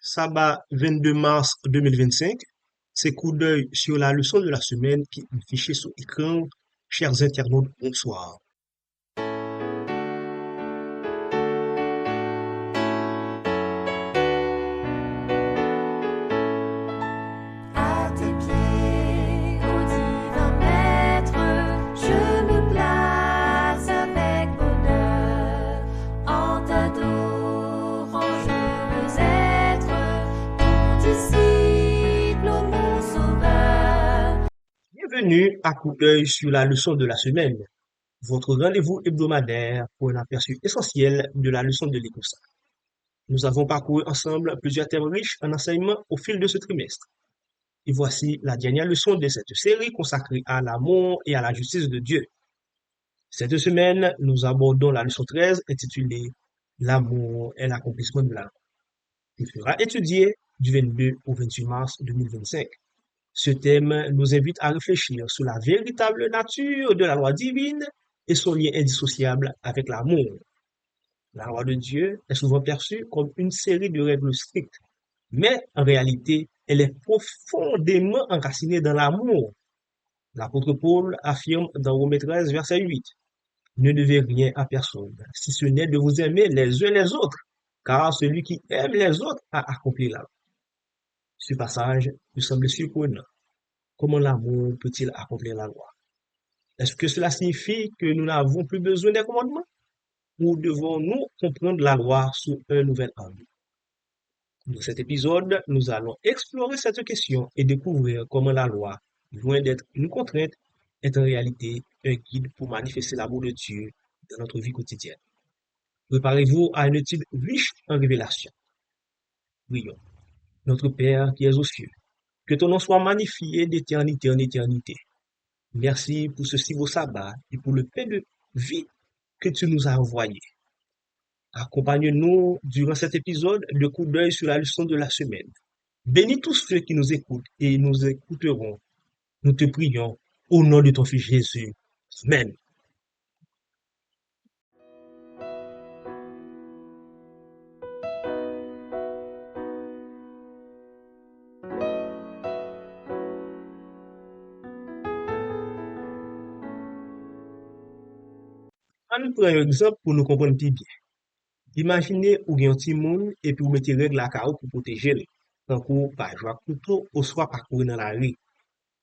Sabbat 22 mars 2025, c'est coup d'œil sur la leçon de la semaine qui est affichée sur l'écran. Chers internautes, bonsoir. À tes pieds, ô divin maître, je me place avec bonheur. En t'adorant, je veux être ton disciple, ô mon sauveur. Bienvenue à coup d'œil sur la leçon de la semaine, votre rendez-vous hebdomadaire pour un aperçu essentiel de la leçon de l'Écosse. Nous avons parcouru ensemble plusieurs thèmes riches en enseignement au fil de ce trimestre. Et voici la dernière leçon de cette série consacrée à l'amour et à la justice de Dieu. Cette semaine, nous abordons la leçon 13 intitulée L'amour est l'accomplissement de la loi, qui sera étudiée du 22 au 28 mars 2025. Ce thème nous invite à réfléchir sur la véritable nature de la loi divine et son lien indissociable avec l'amour. La loi de Dieu est souvent perçue comme une série de règles strictes, mais en réalité, elle est profondément enracinée dans l'amour. L'apôtre Paul affirme dans Romains 13, verset 8, ne devez rien à personne, si ce n'est de vous aimer les uns les autres, car celui qui aime les autres a accompli la loi. Ce passage nous semble surprenant. Comment l'amour peut-il accomplir la loi? Est-ce que cela signifie que nous n'avons plus besoin des commandements? Ou devons-nous comprendre la loi sous un nouvel angle? Dans cet épisode, nous allons explorer cette question et découvrir comment la loi, loin d'être une contrainte, est en réalité un guide pour manifester l'amour de Dieu dans notre vie quotidienne. Préparez-vous à une étude riche en révélations. Prions. Notre Père qui es aux cieux, que ton nom soit magnifié d'éternité en éternité. Merci pour ce si beau sabbat et pour le pain de vie que tu nous as envoyé. Accompagne-nous durant cet épisode de coup d'œil sur la leçon de la semaine. Bénis tous ceux qui nous écoutent et nous écouteront. Nous te prions au nom de ton Fils Jésus. Amen. On prend un exemple pour nous comprendre plus bien. Imaginez ou gen ti moun et puis vous mettez règle la ka ou pour protéger le. Tant qu'on pas jouer couteau ou soit pas courir dans la rue.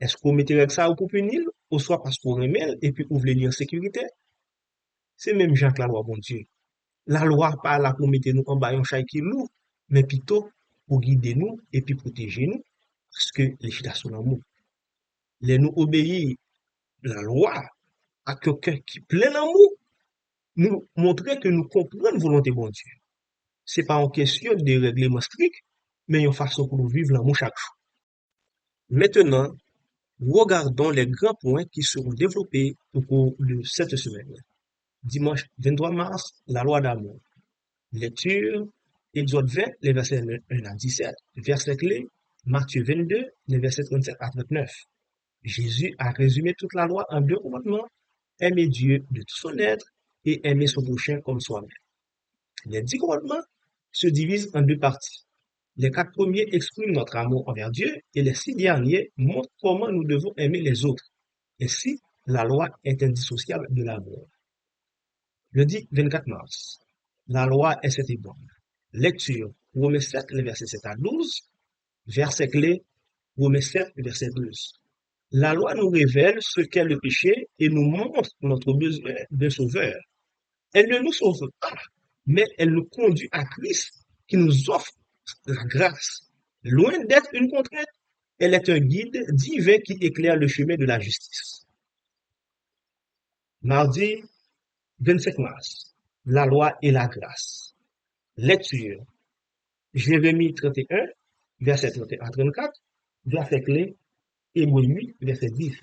Est-ce qu'on mettez règle ça ou pour punir ou soit parce qu'on remet et puis vous voulez en sécurité? C'est même Jean que la loi bon Dieu. La loi pas là pour mettre nous en bas un chay qui lourd, mais plutôt pour guider nous et puis protéger nous parce que les chita sont l'amour. Les nous obéir la loi à quelqu'un qui plein d'amour, nous montrer que nous comprenons volonté bon Dieu. C'est pas en question de règlements stricts, mais une façon pour nous vivre l'amour chaque jour. Maintenant, regardons les grands points qui seront développés au cours de cette semaine. Dimanche 23 mars, la loi d'amour. Lecture, Exode 20, les versets 1 à 17, verset clé, Matthieu 22, les versets 37 à 39. Jésus a résumé toute la loi en deux commandements, aimer Dieu de tout son être et aimer son prochain comme soi-même. Les 10 commandements se divisent en deux parties. Les 4 premiers expriment notre amour envers Dieu et les 6 derniers montrent comment nous devons aimer les autres. Ainsi, la loi est indissociable de l'amour. Jeudi 24 mars. La loi est cette bonne. Lecture, Romains 7, les versets 7 à 12. Verset clé, Romains 7, verset 12. La loi nous révèle ce qu'est le péché et nous montre notre besoin d'un sauveur. Elle ne nous sauve pas, mais elle nous conduit à Christ qui nous offre la grâce. Loin d'être une contrainte, elle est un guide divin qui éclaire le chemin de la justice. Mardi 25 mars. La loi et la grâce. Lecture. Jérémie 31, verset 31 à 34, verset clé, Hébreux 8, verset 10.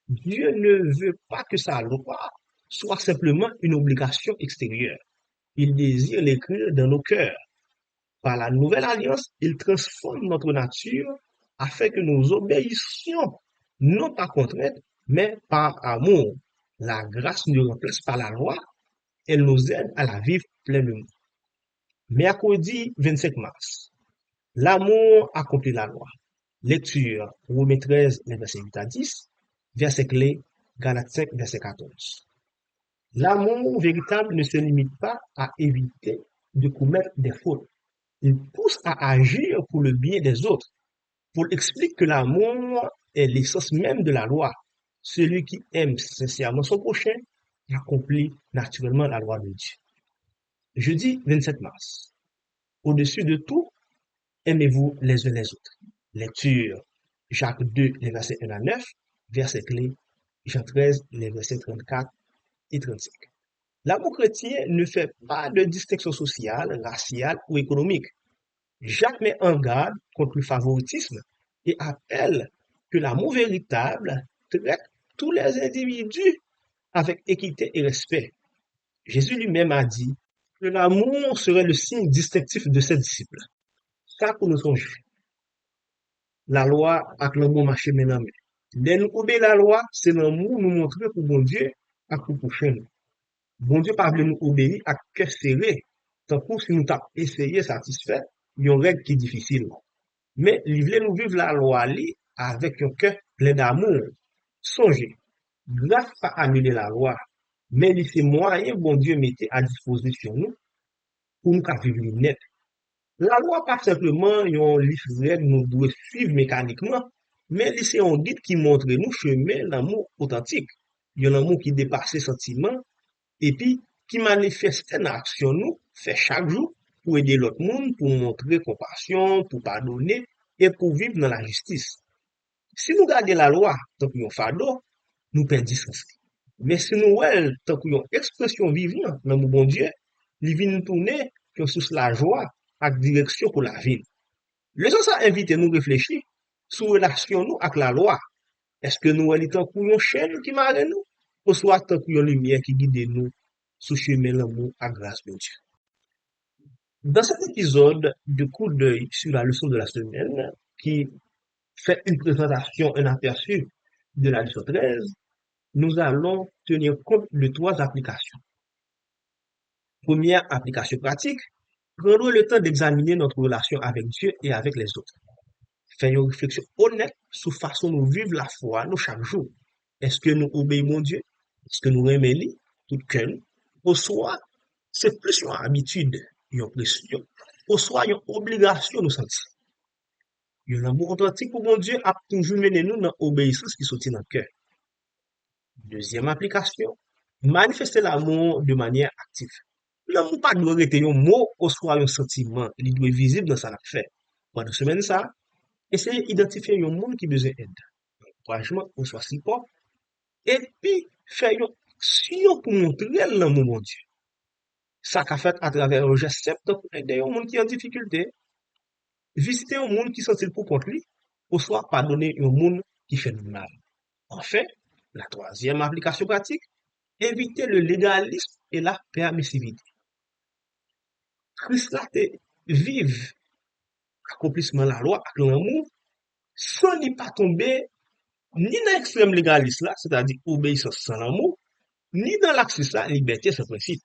Dieu ne veut pas que sa loi soit simplement une obligation extérieure. Il désire l'écrire dans nos cœurs. Par la nouvelle alliance, il transforme notre nature afin que nous obéissions, non par contrainte, mais par amour. La grâce ne remplace pas la loi, elle nous aide à la vivre pleinement. Mercredi 25 mars. L'amour accomplit la loi. Lecture, Romains 13, les versets 8 à 10, verset clé, Galates 5, verset 14. L'amour véritable ne se limite pas à éviter de commettre des fautes. Il pousse à agir pour le bien des autres. Paul explique que l'amour est l'essence même de la loi. Celui qui aime sincèrement son prochain accomplit naturellement la loi de Dieu. Jeudi 27 mars. Au-dessus de tout, aimez-vous les uns les autres. Lecture, Jacques 2, les versets 1 à 9, verset clé, Jean 13, les versets 34 et 35. L'amour chrétien ne fait pas de distinction sociale, raciale ou économique. Jacques met en garde contre le favoritisme et appelle que l'amour véritable traite tous les individus avec équité et respect. Jésus lui-même a dit que l'amour serait le signe distinctif de ses disciples. Ça pour nous songer. La loi avec l'amour marché main dans main. Dès nous obéir la loi, c'est l'amour nous montrer pour bon Dieu et pour prochain. Bon Dieu pas nous obéir à cœur serré. Tant que si nous t'avons essayé satisfaire, il y a une règle qui est difficile. Mais il voulait nous vivre la loi avec un cœur plein d'amour. Songez, grâce pas annuler la loi, mais c'est moyen bon Dieu mettait à disposition nous pour nous vivre net. La loi pas simplement un livre nous devons suivre mécaniquement, mais c'est un guide qui montre nous chemin l'amour authentique. Il y a l'amour qui dépasse les sentiments et puis qui manifeste en action nous fait chaque jour pour aider l'autre monde, pour montrer compassion, pour pardonner et pour vivre dans la justice. Si nous gardons la loi tant qu'on fardeau, nous perdons sens. Mais si nous tant qu'on expression vivante dans mon bon Dieu, il vient nous tourner sur la joie avec direction pour la vie. Le sens a invité nous réfléchir sur relation nous avec la loi. Est-ce que nous sommes tant qu'on chaîne qui marre nous, ou soit tant qu'on lumière qui guide nous sur chemin l'amour à grâce de Dieu. Dans cet épisode de coup d'œil sur la leçon de la semaine, qui fait une présentation, un aperçu de la leçon 13, nous allons tenir compte de 3 applications. Première application pratique, prendre le temps d'examiner notre relation avec Dieu et avec les autres. Faire une réflexion honnête sur la façon dont nous vivons la foi nous chaque jour. Est-ce que nous obéissons Dieu? Est-ce que nous aimons lui, tout cœur? Ou soit, c'est plus une habitude, une pression, ou soit une obligation nous sentir. L'amour authentique pour mon Dieu a toujours mené nous dans l'obéissance qui sortit dans le cœur. Deuxième application, manifester l'amour de manière active. L'amour pas doit être un mot ou soit un sentiment, il doit être visible dans sa fait. Pendant ce semaine ça, essayez d'identifier un monde qui a besoin d'aide, encouragement ou soit support, et puis faire une action pour montrer l'amour mon Dieu. Ça qu'a fait à travers un geste simple pour aider un monde qui est en difficulté. Visiter un monde qui sentit pour contre lui, ou soit pardonner un monde qui fait du mal. Enfin, la troisième application pratique, éviter le légalisme et la permissivité. Christ là vive l'accomplissement de la loi avec l'amour, sans n'y pas tomber ni dans l'extrême légaliste là, c'est-à-dire obéissance sans l'amour, ni dans l'axe là, liberté sans principe.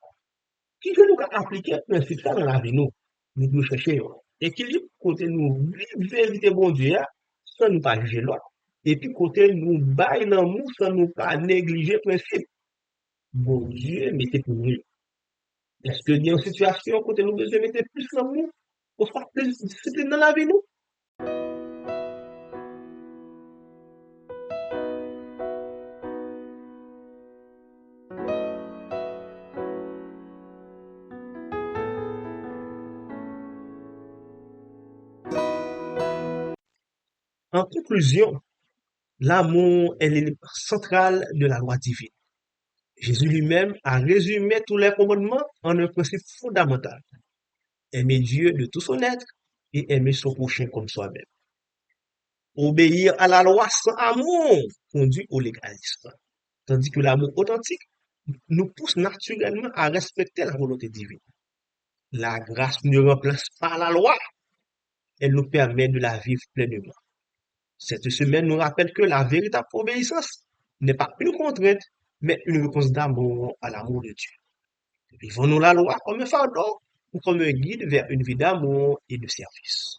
Qui que nous appliquer principe ça dans la vie nous devons chercher équilibre côté nous vivre vérité bon Dieu sans nous pas juger l'autre et puis côté nous bailler l'amour sans nous pas négliger principe bon Dieu mettez pour nous. Est-ce que il y a une situation côté nous besoin mettre plus l'amour pour faire plus de discipline dans la vie nous? En conclusion, l'amour est l'élément central de la loi divine. Jésus lui-même a résumé tous les commandements en un principe fondamental. Aimer Dieu de tout son être et aimer son prochain comme soi-même. Obéir à la loi sans amour conduit au légalisme, tandis que l'amour authentique nous pousse naturellement à respecter la volonté divine. La grâce ne remplace pas la loi, elle nous permet de la vivre pleinement. Cette semaine nous rappelle que la véritable obéissance n'est pas une contrainte, mais une réponse d'amour à l'amour de Dieu. Vivons-nous la loi comme un fardeau ou comme un guide vers une vie d'amour et de service.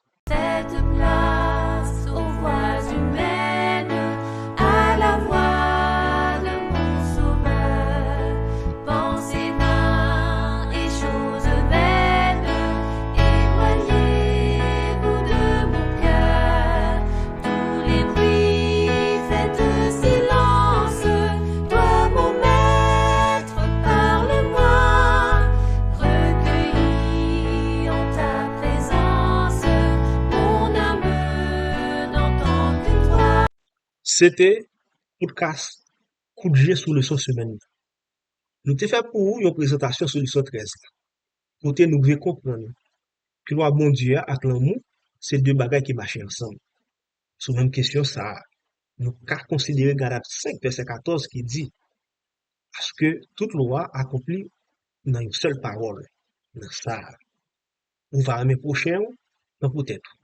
C'était podcast coup de jet sous leçon semaine. Nous te fait pour vous une présentation sur leçon 13. Côté nous devons comprendre que loi bon Dieu avec l'amour, c'est deux bagages qui marchent ensemble. Sur même question ça, nous qu'à considérer Galates 5 verset 14 qui dit parce que toute loi accomplie dans une seule parole. Dans ça, on va aimer prochain dans peut-être.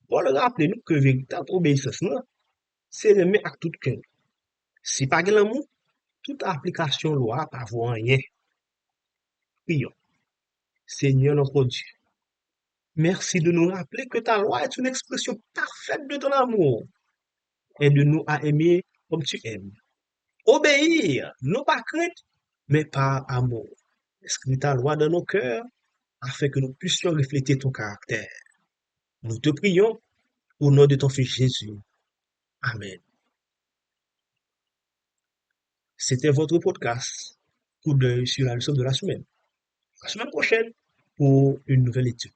Paul rappelle nous que véritable obéissance là, c'est aimer avec tout cœur. Si pas de l'amour, toute application loi pas vaut rien. Prions. Seigneur notre Dieu, merci de nous rappeler que ta loi est une expression parfaite de ton amour. Aide-nous à aimer comme tu aimes. Obéir, non pas crainte, mais par amour. Inscris ta loi dans nos cœurs afin que nous puissions refléter ton caractère. Nous te prions au nom de ton Fils Jésus. Amen. C'était votre podcast. Coup d'œil sur la leçon de la semaine. La semaine prochaine pour une nouvelle étude.